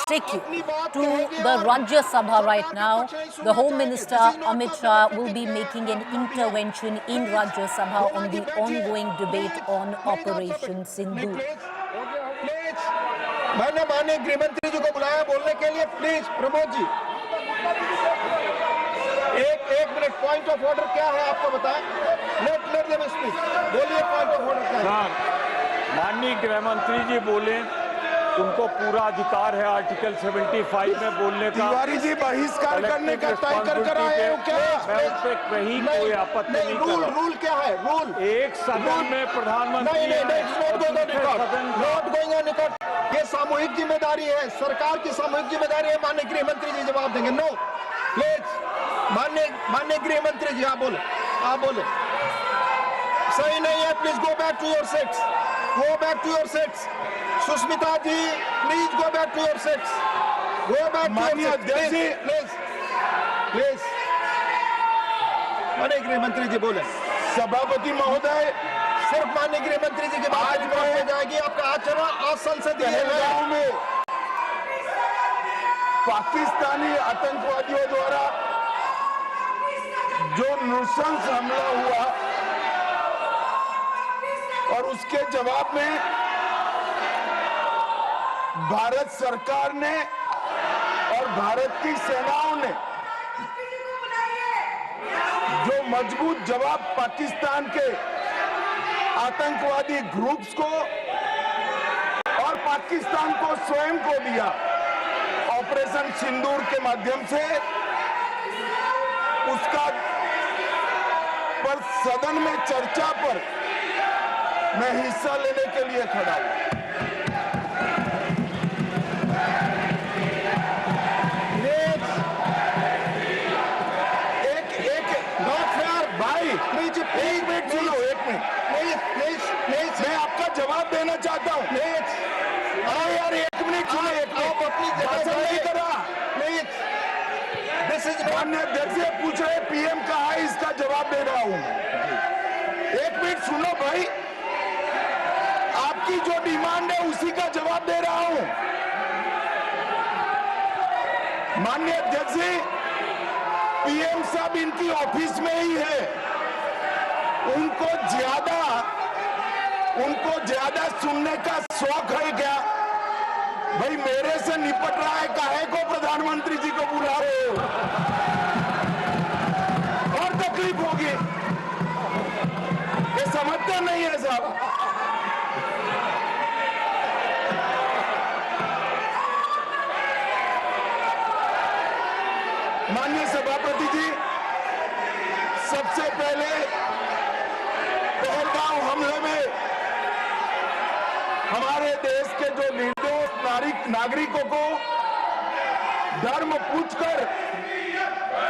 take you to the Rajya Sabha right now. The Home Minister Amit Shah will be making an intervention in Rajya Sabha on the ongoing debate on Operation Sindoor. मैंने माननीय गृह मंत्री जी को बुलाया बोलने के लिए। Please Pramod ji एक मिनट, पॉइंट ऑफ ऑर्डर क्या है आपको बताएं। लेट देम स्पीक, बोलिए पॉइंट ऑफ ऑर्डर क्या है। माननीय गृह मंत्री जी बोले, उनको पूरा अधिकार है आर्टिकल 75 में बोलने का। तिवारी जी बहिष्कार करने का तय कर आए हो क्या? मैं उस पर कहीं कोई आपत्ति नहीं कर रहा। रूल क्या है? रूल एक सदन में प्रधानमंत्री ये सामूहिक जिम्मेदारी है, सरकार की सामूहिक जिम्मेदारी है। माननीय गृह मंत्री जी जवाब देंगे। नो प्लीज, माननीय गृह मंत्री जी आप बोले। सही नहीं है, please go back to your seats, go back to your seats. Sushmita ji please go back to your seats, go back to your seats please. माननीय गृह मंत्री जी बोले। सभापति महोदय, सिर्फ माननीय गृह मंत्री जी की बात हो जाएगी। आपका आचरण असंसदीय है। में पाकिस्तानी आतंकवादियों द्वारा जो नृशंस हमला हुआ और उसके जवाब में भारत सरकार ने और भारत की सेनाओं ने जो मजबूत जवाब पाकिस्तान के आतंकवादी ग्रुप्स को और पाकिस्तान को स्वयं को दिया, ऑपरेशन सिंदूर के माध्यम से, उसका पर सदन में चर्चा पर मैं हिस्सा लेने के लिए खड़ा हूं। एक मिनट सुनो, एक मिनट प्लीज, मैं आपका जवाब देना चाहता हूँ। अरे यार एक मिनट सुनो, एक मिनट अपनी भाषण नहीं कर रहा। प्लीज, दिस इज माननीय अध्यक्ष से पूछ रहे पीएम कहा है, इसका जवाब दे रहा हूँ। एक मिनट सुनो भाई, आपकी जो डिमांड है उसी का जवाब दे रहा हूँ। माननीय अध्यक्ष जी, पीएम साहब इनकी ऑफिस में ही है। उनको ज्यादा सुनने का शौक है क्या? भाई मेरे से निपट रहा है, काहे को प्रधानमंत्री जी को बुला रहे हो? और तकलीफ होगी, ये समझते नहीं है साहब। माननीय सभापति जी, सबसे पहले पहलगांव हमले में हमारे देश के जो निर्दोष नागरिकों को धर्म पूछकर,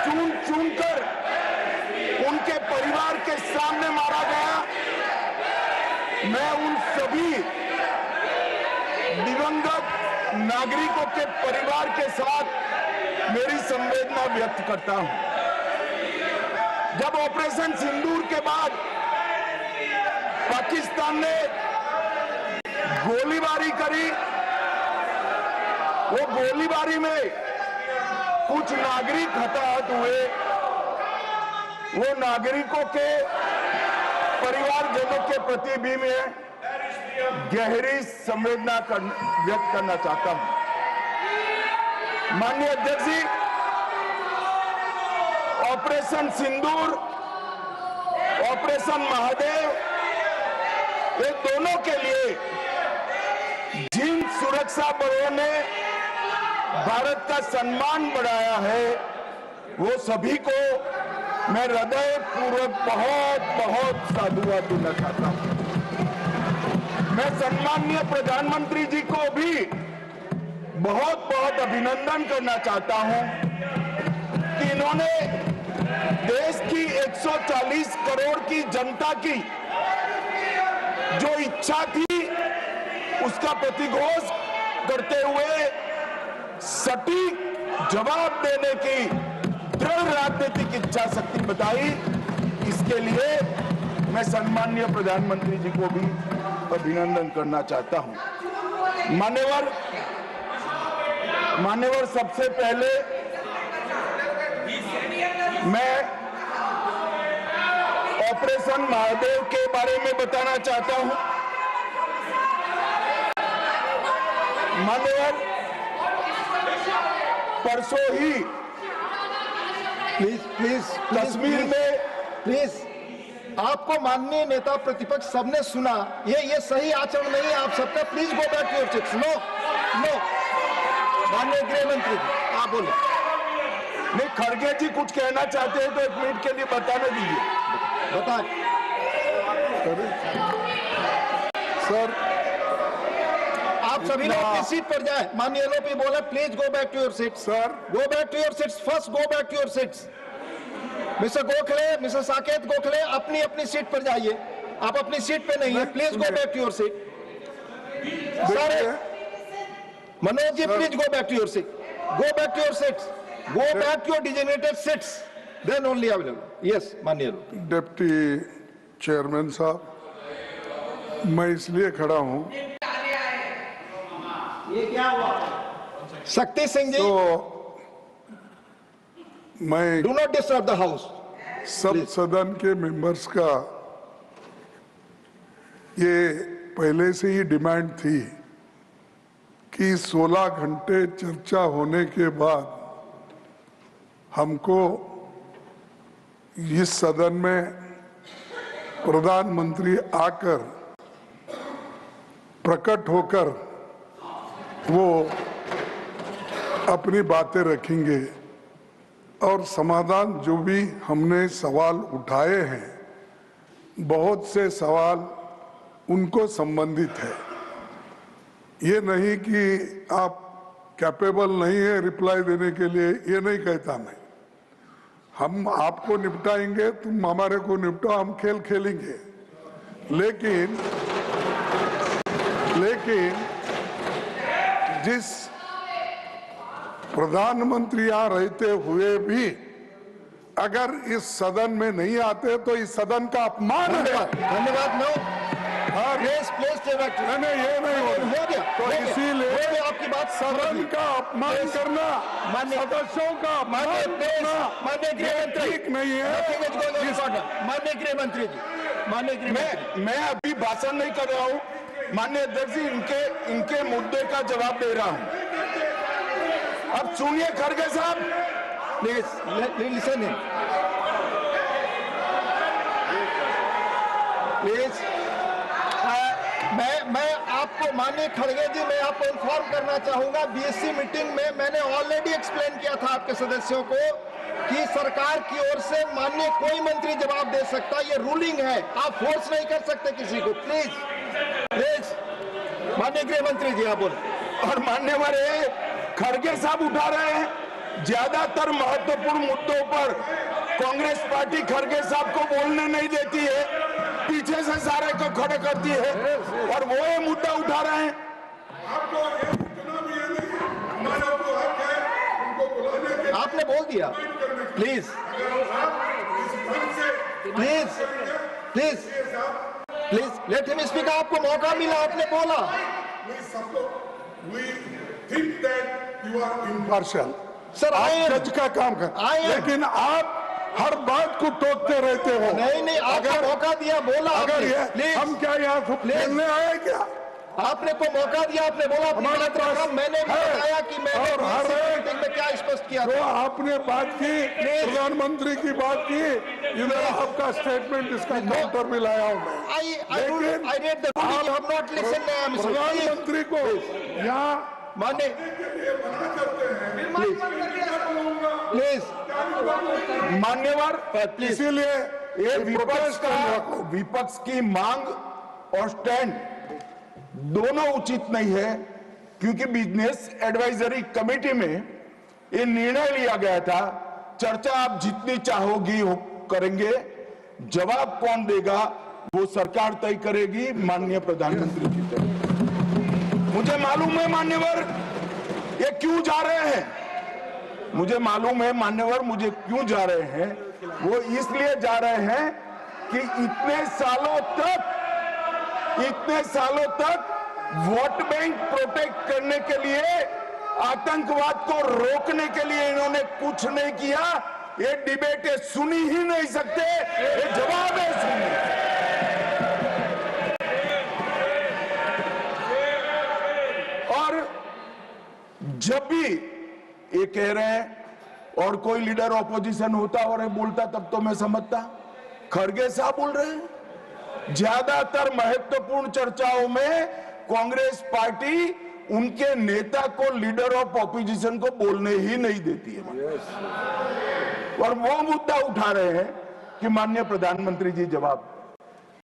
चुन कर उनके परिवार के सामने मारा गया। मैं उन सभी दिवंगत नागरिकों के परिवार के साथ मेरी संवेदना व्यक्त करता हूं। जब ऑपरेशन सिंदूर के बाद पाकिस्तान ने गोलीबारी करी, वो गोलीबारी में कुछ नागरिक हताहत हुए। वो नागरिकों के परिवारजनों के प्रति भी मैं गहरी संवेदना व्यक्त करना चाहता हूं। माननीय अध्यक्ष जी, ऑपरेशन सिंदूर, ऑपरेशन महादेव, ये दोनों के लिए जिन सुरक्षा बलों ने भारत का सम्मान बढ़ाया है, वो सभी को मैं हृदय पूर्वक बहुत साधुवाद देना चाहता हूं। मैं सम्माननीय प्रधानमंत्री जी को भी बहुत अभिनंदन करना चाहता हूं कि इन्होंने देश की 140 करोड़ की जनता की जो इच्छा थी, उसका प्रतिघोष करते हुए सटीक जवाब देने की दृढ़ राजनीतिक इच्छा शक्ति बताई। इसके लिए मैं सम्माननीय प्रधानमंत्री जी को भी अभिनंदन करना चाहता हूं। मान्यवर मान्यवर, सबसे पहले मैं ऑपरेशन महादेव के बारे में बताना चाहता हूं। मान्यवर, परसों ही प्लीज कश्मीर में प्लीज आपको माननीय नेता प्रतिपक्ष सबने सुना, ये सही आचरण नहीं है आप सबका। Please go back to your seats. No no, माननीय गृह मंत्री जी आप बोले। नहीं, खड़गे जी कुछ कहना चाहते हैं तो 1 मिनट के लिए बताने दीजिए। बताएं सर, आप सभी लोग अपनी सीट पर जाएं। माननीय एलओपी बोले please go back to your seats. Sir, go back to your seats. First go back to your seats. Mister Gokhale, mister Saket Gokhale, अपनी अपनी सीट पर जाइए। आप अपनी सीट पे नहीं है, please go back to your seat. Sir Manoj ji, please go back to your seat. Go back to your seats. Go back to your designated seats, then only available. Yes माननीय डिप्टी चेयरमैन साहब, मैं इसलिए खड़ा हूं शक्ति सिंह जी, तो मैं do not disturb the house. सब सदन के मेंबर्स का ये पहले से ही डिमांड थी कि 16 घंटे चर्चा होने के बाद हमको इस सदन में प्रधानमंत्री आकर प्रकट होकर वो अपनी बातें रखेंगे और समाधान जो भी हमने सवाल उठाए हैं, बहुत से सवाल उनको संबंधित है। ये नहीं कि आप कैपेबल नहीं है रिप्लाई देने के लिए, ये नहीं कहता मैं। हम आपको निपटाएंगे, तुम हमारे को निपटाओ, हम खेल खेलेंगे। लेकिन जिस प्रधानमंत्री यहाँ रहते हुए भी अगर इस सदन में नहीं आते तो इस सदन का अपमान है। धन्यवाद। नो प्लीज नहीं, ये नहीं हो गया। तो इसीलिए आपकी बात सदन का अपमान करना, सदस्यों का अपमान करना माननीय गृह मंत्री ठीक नहीं है। माननीय गृह मंत्री जी, मैं अभी भाषण नहीं कर रहा हूं। माननीय अध्यक्ष जी, इनके मुद्दे का जवाब दे रहा हूं। अब सुनिए खड़गे साहब, प्लीज लिसन इन प्लीज। मैं आपको माननीय खड़गे जी, मैं आपको इन्फॉर्म करना चाहूंगा, बीएससी मीटिंग में मैंने ऑलरेडी एक्सप्लेन किया था आपके सदस्यों को कि सरकार की ओर से माननीय कोई मंत्री जवाब दे सकता, ये रूलिंग है, आप फोर्स नहीं कर सकते किसी को। प्लीज प्लीज माननीय गृह मंत्री जी आप बोले। और मान्यवर खड़गे साहब उठा रहे हैं ज्यादातर महत्वपूर्ण मुद्दों पर कांग्रेस पार्टी खड़गे साहब को बोलने नहीं देती है, पीछे से सारे को खड़े करती है और वो ये मुद्दा उठा रहे हैं। आपने बोल दिया। Please please please please let him speak. आपको मौका मिला, आपने बोला। इम्पार्शियल सर आप जज का काम कर, लेकिन आप हर बात को टोकते रहते हो। नहीं, आपको मौका दिया, बोला अगर ये प्लीज। हम क्या यहाँ खेलने आए क्या? आपने को मौका दिया, आपने बोला हमारे पास मैंने भी है। बताया कि मैंने और हर मीटिंग में क्या स्पष्ट किया तो था। आपने बात की, प्रधानमंत्री की बात की, इधर आपका स्टेटमेंट, इसका काउंटर भी लाया हूं मैं। I read the ruling, you have not listened, Mr. प्रधानमंत्री को यहाँ माने प्लीज मान्यवर, इसीलिए ये विपक्ष की मांग और स्टैंड दोनों उचित नहीं है, क्योंकि बिजनेस एडवाइजरी कमेटी में ये निर्णय लिया गया था, चर्चा आप जितनी चाहोगी हो करेंगे, जवाब कौन देगा वो सरकार तय करेगी माननीय प्रधानमंत्री की तरफ। मुझे मालूम है मान्यवर ये क्यों जा रहे हैं, मुझे मालूम है मान्यवर मुझे क्यों जा रहे हैं। वो इसलिए जा रहे हैं कि इतने सालों तक वोट बैंक प्रोटेक्ट करने के लिए आतंकवाद को रोकने के लिए इन्होंने कुछ नहीं किया। ये डिबेट ये सुनी ही नहीं सकते, ये जवाब है सुनी। और जब भी ये कह रहे हैं और कोई लीडर ऑपोजिशन होता और ये बोलता तब तो मैं समझता, खड़गे साहब बोल रहे हैं। ज्यादातर महत्वपूर्ण चर्चाओं में कांग्रेस पार्टी उनके नेता को, लीडर ऑफ ऑपोजिशन को बोलने ही नहीं देती है। और वो मुद्दा उठा रहे हैं कि माननीय प्रधानमंत्री जी जवाब